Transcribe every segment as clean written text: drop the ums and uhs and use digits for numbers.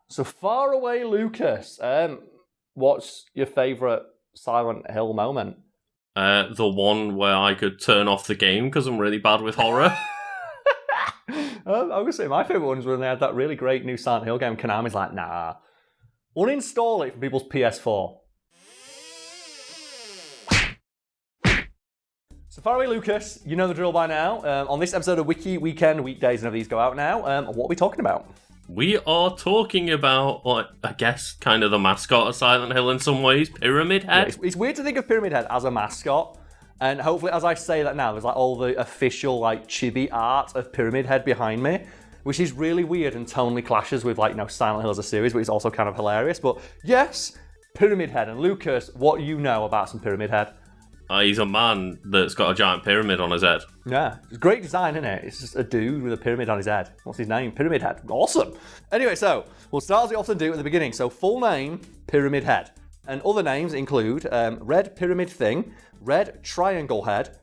So far away, Lucas. What's your favourite Silent Hill moment? The one where I could turn off the game because I'm really bad with horror. I'm going to say my favourite one is when they had that really great new Silent Hill game. Konami's like, nah. Uninstall it from people's PS4. So far away, Lucas. You know the drill by now. On this episode of Wiki, Weekend, Weekdays, and of these go out now. What are we talking about? We are talking about, I guess, kind of the mascot of Silent Hill in some ways, Pyramid Head. Yeah, it's weird to think of Pyramid Head as a mascot, and hopefully as I say that now, there's like all the official like chibi art of Pyramid Head behind me, which is really weird and tonally clashes with like, Silent Hill as a series, but it's also kind of hilarious. But yes, Pyramid Head. And Lucas, what do you know about some Pyramid Head? He's a man that's got a giant pyramid on his head. Yeah, it's great design, isn't it? It's just a dude with a pyramid on his head. What's his name? Pyramid Head. Awesome. Anyway, so we'll start as we often do at the beginning. So full name, Pyramid Head. And other names include Red Pyramid Thing, Red Triangle Head,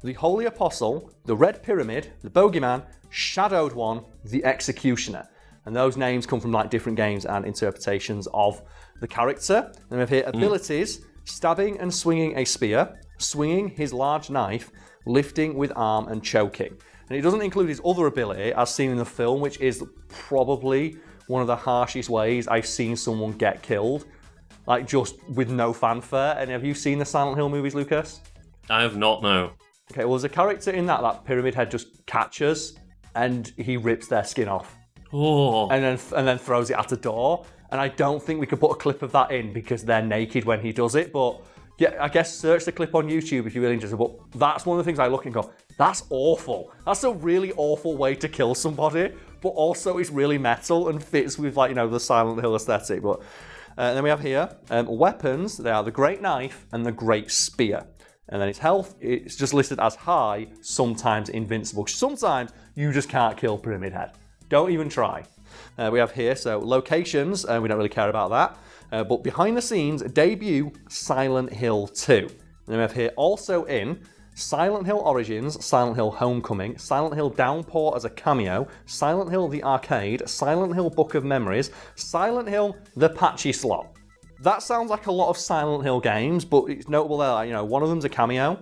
the Holy Apostle, the Red Pyramid, the Bogeyman, Shadowed One, the Executioner. And those names come from like different games and interpretations of the character. And we have here abilities. Stabbing and swinging a spear, swinging his large knife, lifting with arm and choking. And it doesn't include his other ability, as seen in the film, which is probably one of the harshest ways I've seen someone get killed. Like, just with no fanfare. And have you seen the Silent Hill movies, Lucas? I have not, no. Okay, well, there's a character in that Pyramid Head just catches, and he rips their skin off. Oh. And then throws it at a door. And I don't think we could put a clip of that in because they're naked when he does it. But yeah, I guess search the clip on YouTube if you're really interested. But that's one of the things I look and go, that's awful. That's a really awful way to kill somebody. But also it's really metal and fits with the Silent Hill aesthetic. But then we have here weapons. They are the Great Knife and the Great Spear. And then his health, it's just listed as high, sometimes invincible. Sometimes you just can't kill Pyramid Head. Don't even try. We have here, so locations, we don't really care about that. But behind the scenes, debut Silent Hill 2. And then we have here also in Silent Hill Origins, Silent Hill Homecoming, Silent Hill Downpour as a cameo, Silent Hill the Arcade, Silent Hill Book of Memories, Silent Hill the Patchy Slot. That sounds like a lot of Silent Hill games, but it's notable there, one of them's a cameo.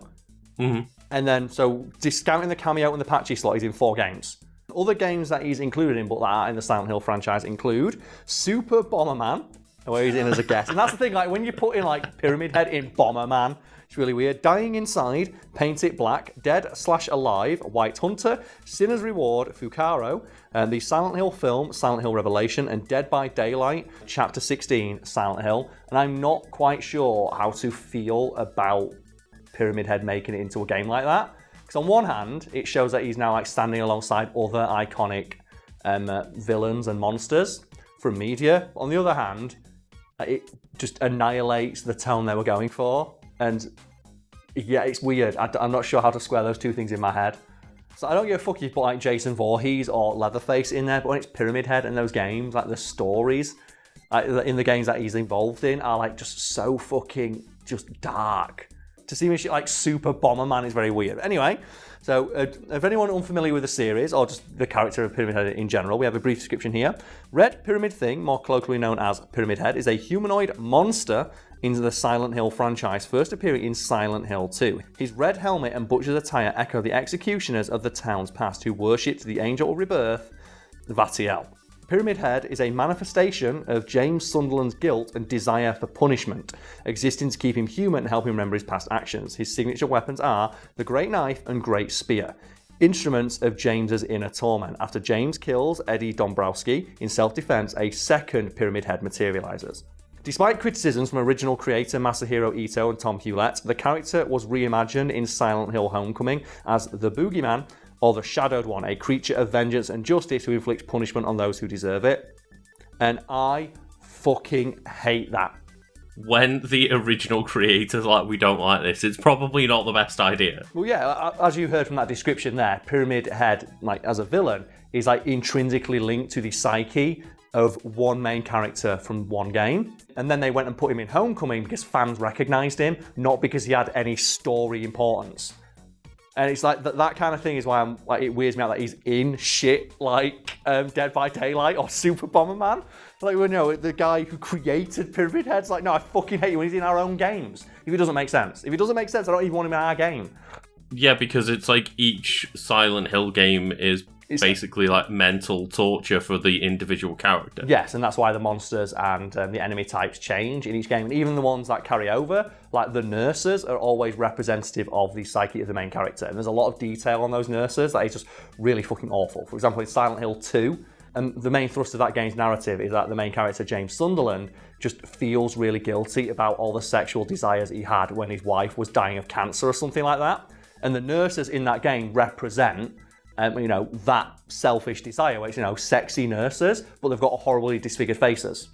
Mm-hmm. And then, so discounting the cameo and the Patchy Slot, he's in 4 games. Other games that he's included in, but that are in the Silent Hill franchise include Super Bomberman, where he's in as a guest. And that's the thing, like when you put in like Pyramid Head in Bomberman, it's really weird. Dying Inside, Paint It Black, Dead/Alive, White Hunter, Sinner's Reward, Fukaro, the Silent Hill film, Silent Hill Revelation, and Dead by Daylight, Chapter 16, Silent Hill. And I'm not quite sure how to feel about Pyramid Head making it into a game like that. Because on one hand, it shows that he's now like standing alongside other iconic villains and monsters from media. On the other hand, it just annihilates the tone they were going for. And yeah, it's weird. I'm not sure how to square those two things in my head. So I don't give a fuck if you put like Jason Voorhees or Leatherface in there, but when it's Pyramid Head and those games, like the stories in the games that he's involved in are like just so fucking just dark. To see me shit like Super Bomberman is very weird. Anyway, so if anyone unfamiliar with the series or just the character of Pyramid Head in general, we have a brief description here. Red Pyramid Thing, more colloquially known as Pyramid Head, is a humanoid monster in the Silent Hill franchise, first appearing in Silent Hill 2. His red helmet and butcher's attire echo the executioners of the town's past who worshipped the angel of rebirth, Vatiel. Pyramid Head is a manifestation of James Sunderland's guilt and desire for punishment, existing to keep him human and help him remember his past actions. His signature weapons are the Great Knife and Great Spear, instruments of James's inner torment. After James kills Eddie Dombrowski in self-defense, a second Pyramid Head materializes. Despite criticisms from original creator Masahiro Ito and Tom Hewlett, the character was reimagined in Silent Hill Homecoming as the Boogeyman, or the Shadowed One, a creature of vengeance and justice who inflicts punishment on those who deserve it. And I fucking hate that. When the original creator's like, we don't like this, it's probably not the best idea. Well, yeah, as you heard from that description there, Pyramid Head, like as a villain, is like intrinsically linked to the psyche of one main character from one game. And then they went and put him in Homecoming because fans recognised him, not because he had any story importance. And it's like that kind of thing is why I'm like, it weirds me out that he's in shit like Dead by Daylight or Super Bomberman. Like, you know, the guy who created Pyramid Head's like, no, I fucking hate you when he's in our own games. If it doesn't make sense. If it doesn't make sense, I don't even want him in our game. Yeah, because it's like each Silent Hill game is basically like mental torture for the individual character. Yes, and that's why the monsters and the enemy types change in each game. And even the ones that carry over, like the nurses, are always representative of the psyche of the main character. And there's a lot of detail on those nurses that is just really fucking awful. For example, in Silent Hill 2, the main thrust of that game's narrative is that the main character, James Sunderland, just feels really guilty about all the sexual desires he had when his wife was dying of cancer or something like that. And the nurses in that game represent that selfish desire, where it's, sexy nurses, but they've got horribly disfigured faces.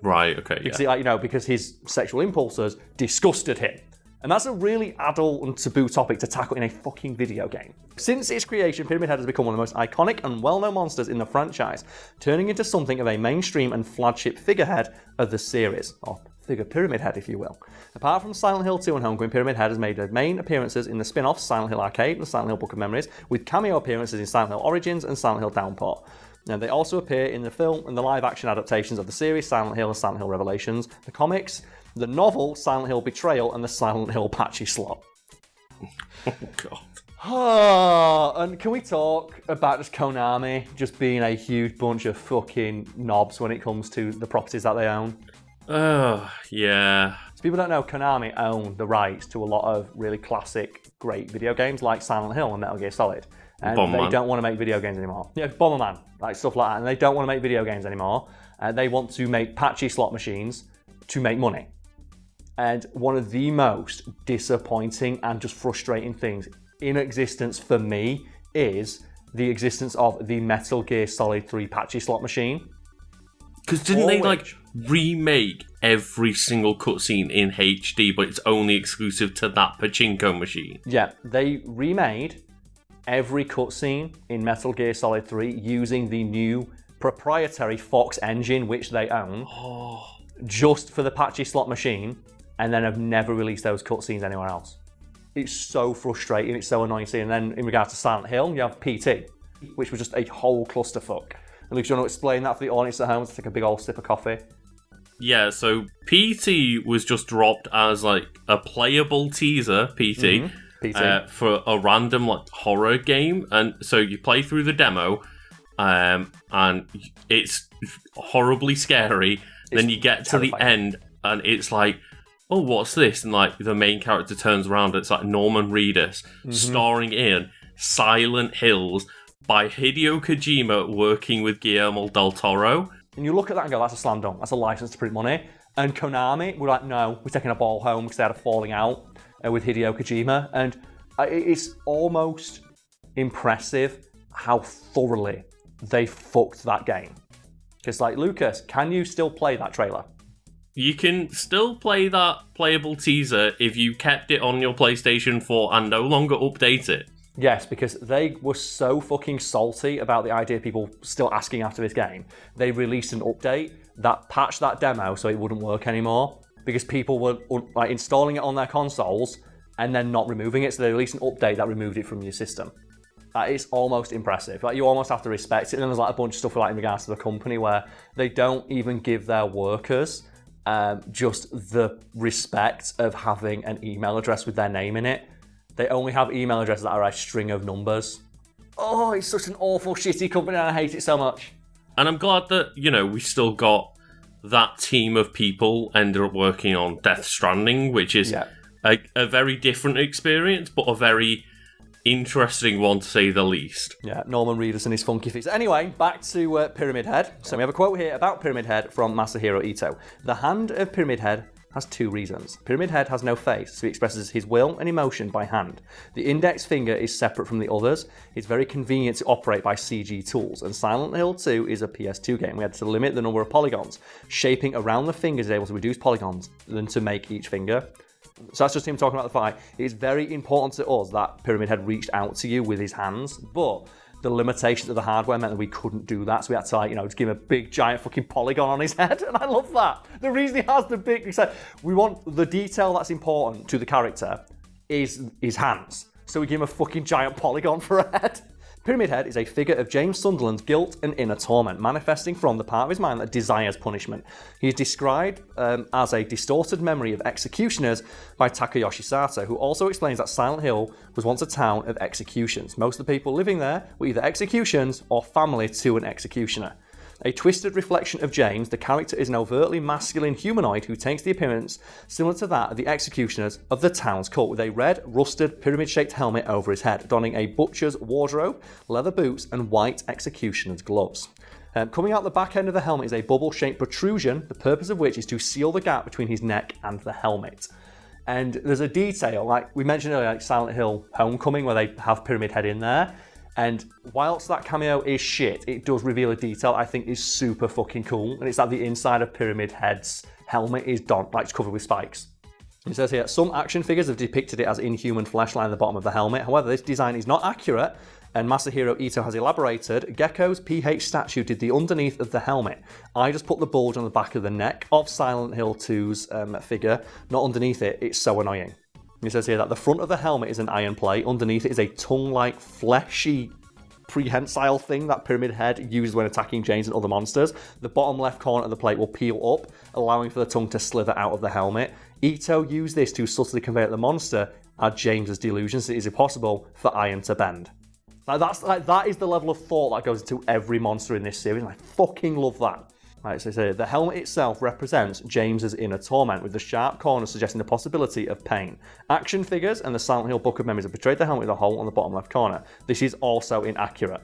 Right, okay, yeah. Because his sexual impulses disgusted him. And that's a really adult and taboo topic to tackle in a fucking video game. Since its creation, Pyramid Head has become one of the most iconic and well-known monsters in the franchise, turning into something of a mainstream and flagship figurehead of the series, or figure Pyramid Head, if you will. Apart from Silent Hill 2 and Homegrown, Pyramid Head has made their main appearances in the spin-offs Silent Hill Arcade and Silent Hill Book of Memories, with cameo appearances in Silent Hill Origins and Silent Hill Downpour. Now, they also appear in the film and the live-action adaptations of the series Silent Hill and Silent Hill Revelations, the comics, the novel Silent Hill Betrayal, and the Silent Hill Patchy Slot. Oh, God. And can we talk about just Konami just being a huge bunch of fucking knobs when it comes to the properties that they own? Oh, yeah. So people don't know, Konami own the rights to a lot of really classic, great video games like Silent Hill and Metal Gear Solid. And they don't want to make video games anymore. Yeah, Bomberman, like stuff like that. And they don't want to make video games anymore. They want to make patchy slot machines to make money. And one of the most disappointing and just frustrating things in existence for me is the existence of the Metal Gear Solid 3 patchy slot machine. Because didn't they remake every single cutscene in HD, but it's only exclusive to that pachinko machine? Yeah, they remade every cutscene in Metal Gear Solid 3 using the new proprietary Fox engine, which they own, just for the patchy slot machine, and then have never released those cutscenes anywhere else. It's so frustrating, it's so annoying to see. And then in regards to Silent Hill, you have PT, which was just a whole clusterfuck. And Luke, do you want to explain that for the audience at home to take a big old sip of coffee? Yeah, so PT was just dropped as like a playable teaser, PT, for a random horror game. And so you play through the demo, and it's horribly scary. Then you get to the end, and it's like, oh, what's this? And the main character turns around, and it's like Norman Reedus starring in Silent Hills by Hideo Kojima working with Guillermo del Toro. And you look at that and go, that's a slam dunk, that's a license to print money. And Konami were like, no, we're taking a ball home because they had a falling out with Hideo Kojima. And it's almost impressive how thoroughly they fucked that game. Because Lucas, can you still play that trailer? You can still play that playable teaser if you kept it on your PlayStation 4 and no longer update it. Yes, because they were so fucking salty about the idea of people still asking after this game. They released an update that patched that demo so it wouldn't work anymore because people were installing it on their consoles and then not removing it. So they released an update that removed it from your system. That is almost impressive. You almost have to respect it. And then there's a bunch of stuff in regards to the company where they don't even give their workers just the respect of having an email address with their name in it. They only have email addresses that are a string of numbers. Oh, it's such an awful, shitty company and I hate it so much. And I'm glad that, we still got that team of people ended up working on Death Stranding, which is a very different experience, but a very interesting one to say the least. Yeah, Norman Reedus and his funky feet. Anyway, back to Pyramid Head. So we have a quote here about Pyramid Head from Masahiro Ito. The hand of Pyramid Head has two reasons. Pyramid Head has no face, so he expresses his will and emotion by hand. The index finger is separate from the others. It's very convenient to operate by CG tools, and Silent Hill 2 is a PS2 game. We had to limit the number of polygons. Shaping around the fingers is able to reduce polygons than to make each finger. So that's just him talking about the fight. It's very important to us that Pyramid Head reached out to you with his hands, but the limitations of the hardware meant that we couldn't do that. So we had to, just give him a big, giant fucking polygon on his head. And I love that. The reason he has the big, we want the detail that's important to the character is his hands. so we give him a fucking giant polygon for a head. Pyramid Head is a figure of James Sunderland's guilt and inner torment, manifesting from the part of his mind that desires punishment. He is described as a distorted memory of executioners by Takayoshi Sato, who also explains that Silent Hill was once a town of executions. Most of the people living there were either executions or family to an executioner. A twisted reflection of James, the character is an overtly masculine humanoid who takes the appearance similar to that of the executioners of the town's cult, with a red, rusted, pyramid-shaped helmet over his head, donning a butcher's wardrobe, leather boots, and white executioner's gloves. Coming out the back end of the helmet is a bubble-shaped protrusion, the purpose of which is to seal the gap between his neck and the helmet. And there's a detail, like we mentioned earlier, like Silent Hill Homecoming, where they have Pyramid Head in there. And whilst that cameo is shit, it does reveal a detail I think is super fucking cool. And it's that the inside of Pyramid Head's helmet is covered with spikes. It says here, some action figures have depicted it as inhuman flesh lining the bottom of the helmet. However, this design is not accurate, and Masahiro Ito has elaborated. Gecko's PH statue did the underneath of the helmet. I just put the bulge on the back of the neck of Silent Hill 2's figure, not underneath it. It's so annoying. It says here that the front of the helmet is an iron plate. Underneath it is a tongue-like, fleshy, prehensile thing that Pyramid Head uses when attacking James and other monsters. The bottom left corner of the plate will peel up, allowing for the tongue to slither out of the helmet. Ito used this to subtly convey that the monster are James's delusions, so it is impossible for iron to bend. That is the level of thought that goes into every monster in this series, and I fucking love that. Right, so the helmet itself represents James's inner torment, with the sharp corners suggesting the possibility of pain. Action figures and the Silent Hill Book of Memories have portrayed the helmet with a hole on the bottom left corner. This is also inaccurate.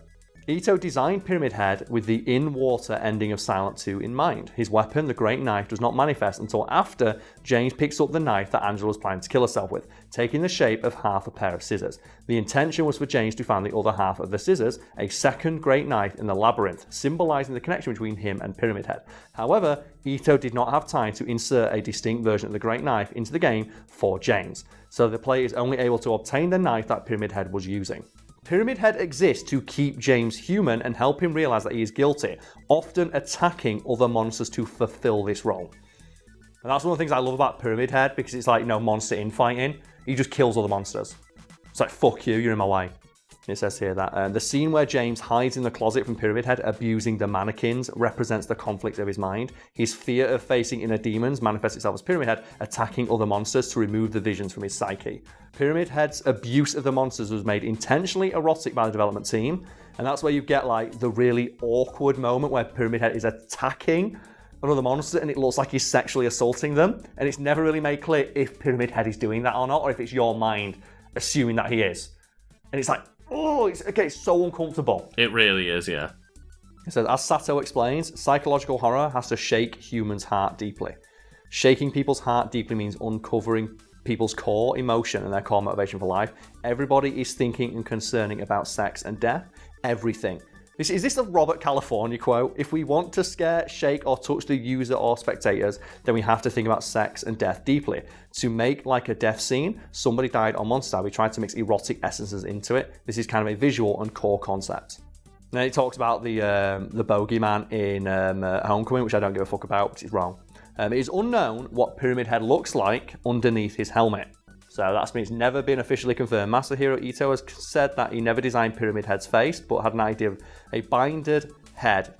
Ito designed Pyramid Head with the in-water ending of Silent 2 in mind. His weapon, the Great Knife, does not manifest until after James picks up the knife that Angela was planning to kill herself with, taking the shape of half a pair of scissors. The intention was for James to find the other half of the scissors, a second Great Knife in the labyrinth, symbolising the connection between him and Pyramid Head. However, Ito did not have time to insert a distinct version of the Great Knife into the game for James, so the player is only able to obtain the knife that Pyramid Head was using. Pyramid Head exists to keep James human and help him realise that he is guilty, often attacking other monsters to fulfill this role. And that's one of the things I love about Pyramid Head, because it's like, monster infighting. He just kills other monsters. It's like, fuck you, you're in my way. It says here that the scene where James hides in the closet from Pyramid Head, abusing the mannequins, represents the conflict of his mind. His fear of facing inner demons manifests itself as Pyramid Head attacking other monsters to remove the visions from his psyche. Pyramid Head's abuse of the monsters was made intentionally erotic by the development team, and that's where you get the really awkward moment where Pyramid Head is attacking another monster and it looks like he's sexually assaulting them, and it's never really made clear if Pyramid Head is doing that or not, or if it's your mind assuming that he is. And it's like, oh, it's so uncomfortable. It really is, yeah. It says, as Sato explains, psychological horror has to shake humans' heart deeply. Shaking people's heart deeply means uncovering people's core emotion and their core motivation for life. Everybody is thinking and concerning about sex and death. Everything. Is this a Robert California quote? If we want to scare, shake, or touch the user or spectators, then we have to think about sex and death deeply. To make like a death scene, somebody died on Monster, we tried to mix erotic essences into it. This is kind of a visual and core concept. And then it talks about the bogeyman in Homecoming, which I don't give a fuck about, which is wrong. It is unknown what Pyramid Head looks like underneath his helmet. So that's means it's never been officially confirmed. Masahiro Ito has said that he never designed Pyramid Head's face, but had an idea of a binded head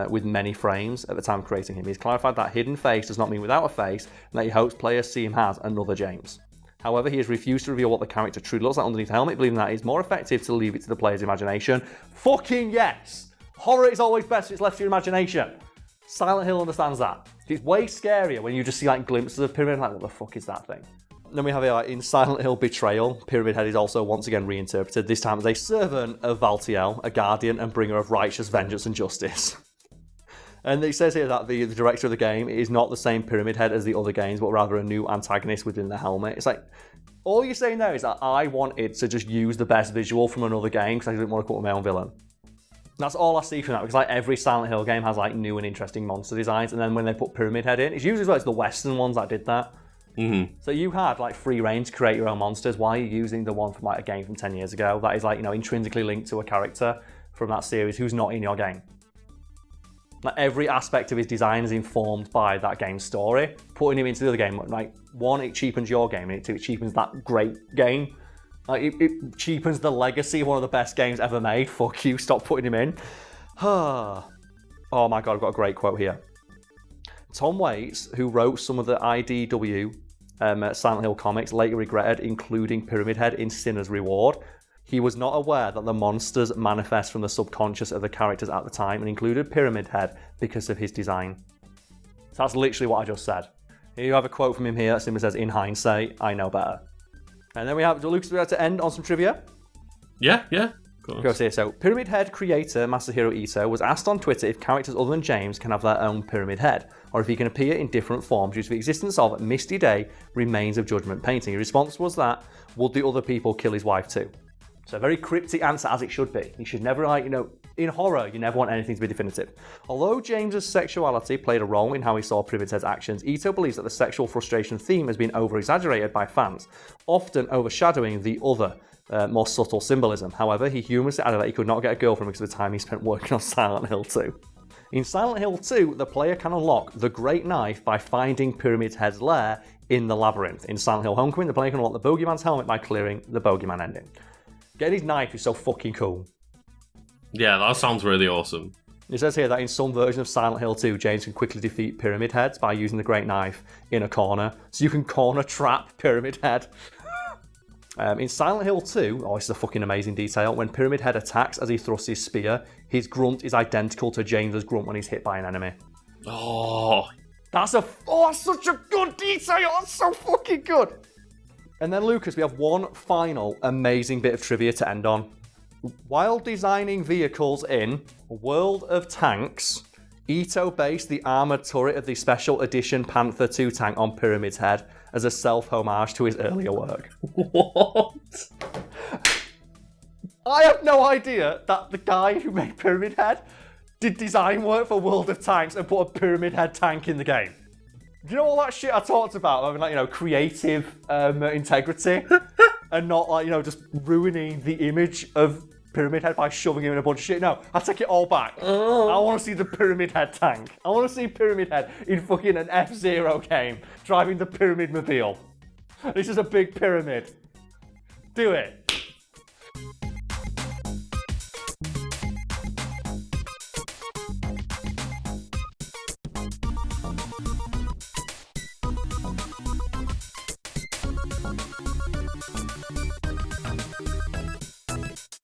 with many frames at the time of creating him. He's clarified that hidden face does not mean without a face, and that he hopes players see him as another James. However, he has refused to reveal what the character truly looks like underneath the helmet, believing that it's more effective to leave it to the player's imagination. Fucking yes! Horror is always best if it's left to your imagination. Silent Hill understands that. It's way scarier when you just see glimpses of Pyramid Head, what the fuck is that thing? Then we have here, in Silent Hill Betrayal, Pyramid Head is also once again reinterpreted, this time as a servant of Valtiel, a guardian and bringer of righteous vengeance and justice. And it says here that the director of the game is not the same Pyramid Head as the other games, but rather a new antagonist within the helmet. It's like, all you're saying there is that I wanted to just use the best visual from another game because I didn't want to come up with my own villain. That's all I see from that, because every Silent Hill game has new and interesting monster designs, and then when they put Pyramid Head in, it's usually it's the Western ones that did that. Mm-hmm. So you had free reign to create your own monsters. Why are you using the one from a game from 10 years ago that is intrinsically linked to a character from that series who's not in your game? Every aspect of his design is informed by that game's story. Putting him into the other game, one, it cheapens your game, and two, it cheapens that great game. Like, it cheapens the legacy of one of the best games ever made. Fuck you, stop putting him in. Oh my god, I've got a great quote here. Tom Waits, who wrote some of the IDW Silent Hill comics, later regretted including Pyramid Head in Sinner's Reward. He was not aware that the monsters manifest from the subconscious of the characters at the time and included Pyramid Head because of his design. So that's literally what I just said. Here you have a quote from him here that simply says, in hindsight, I know better. And then we have, Lucas, we have to end on some trivia. Yeah. Goes here. So, Pyramid Head creator Masahiro Ito was asked on Twitter if characters other than James can have their own Pyramid Head, or if he can appear in different forms due to the existence of Misty Day Remains of Judgment painting. His response was that, would the other people kill his wife too? So, a very cryptic answer, as it should be. You should never, in horror, you never want anything to be definitive. Although James's sexuality played a role in how he saw Pyramid Head's actions, Ito believes that the sexual frustration theme has been over-exaggerated by fans, often overshadowing the other, more subtle symbolism. However, he humorously added that he could not get a girlfriend because of the time he spent working on Silent Hill 2. In Silent Hill 2, the player can unlock the Great Knife by finding Pyramid Head's lair in the labyrinth. In Silent Hill Homecoming, the player can unlock the Bogeyman's helmet by clearing the Bogeyman ending. Getting his knife is so fucking cool. Yeah, that sounds really awesome. It says here that in some version of Silent Hill 2, James can quickly defeat Pyramid Heads by using the Great Knife in a corner. So you can corner trap Pyramid Head. In Silent Hill 2, this is a fucking amazing detail, when Pyramid Head attacks as he thrusts his spear, his grunt is identical to James's grunt when he's hit by an enemy. That's such a good detail! That's so fucking good! And then, Lucas, we have one final amazing bit of trivia to end on. While designing vehicles in World of Tanks, Ito based the armoured turret of the Special Edition Panther II tank on Pyramid's Head as a self-homage to his earlier work. What? I have no idea that the guy who made Pyramid Head did design work for World of Tanks and put a Pyramid Head tank in the game. Do you know all that shit I talked about? I mean, creative integrity and not just ruining the image of Pyramid Head by shoving him in a bunch of shit. No, I take it all back. I want to see the Pyramid Head tank. I want to see Pyramid Head in fucking an F-Zero game driving the Pyramid Mobile. This is a big pyramid. Do it.